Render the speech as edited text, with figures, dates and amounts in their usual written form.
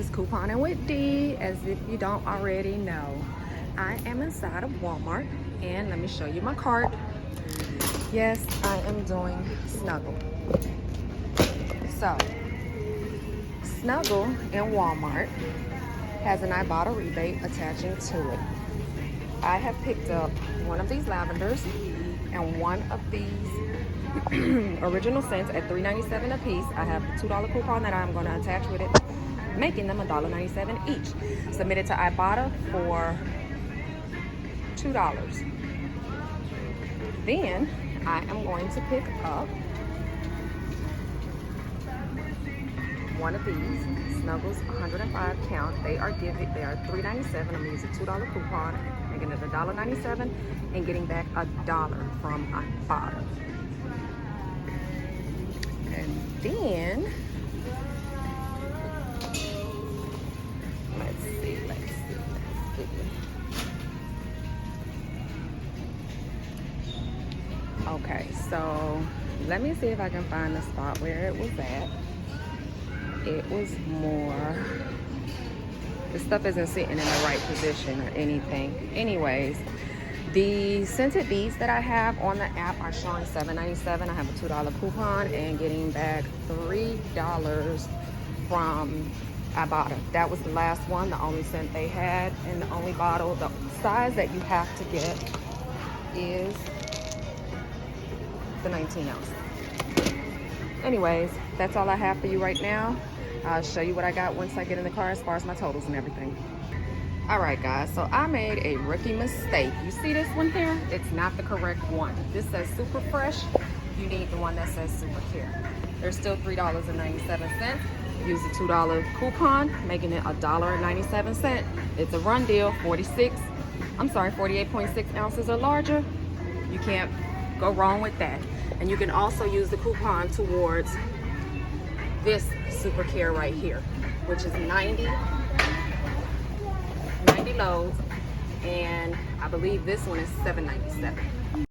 couponing with D, as if you don't already know. I am inside of Walmart, and let me show you my cart. Yes, I am doing Snuggle. So, Snuggle in Walmart has an Ibotta rebate attaching to it. I have picked up one of these lavenders and one of these original scents at $3.97 a piece. I have the $2 coupon that I'm going to attach with it, making them $1.97 each. Submitted to Ibotta for $2. Then I am going to pick up one of these Snuggles 105 count. They are $3.97. I'm gonna use a $2 coupon, making it $1.97 and getting back $1 from Ibotta. And then let's see. Okay, so let me see if I can find the spot where it was at. It was more, the stuff isn't sitting in the right position or anything. Anyways, the scented beads that I have on the app are showing $7.97. I have a $2 coupon and getting back $3 from Ibotta. That was the last one, the only scent they had, and the only bottle. The size that you have to get is the 19 ounce. Anyways, that's all I have for you right now. I'll show you what I got once I get in the car as far as my totals and everything. All right, guys, so I made a rookie mistake. You see this one here? It's not the correct one. This says super fresh. You need the one that says super care. There's still $3.97. Use the $2 coupon, making it $1.97. It's a run deal, 48.6 ounces or larger. You can't go wrong with that. And you can also use the coupon towards this super care right here, which is 90 loads, and I believe this one is $7.97.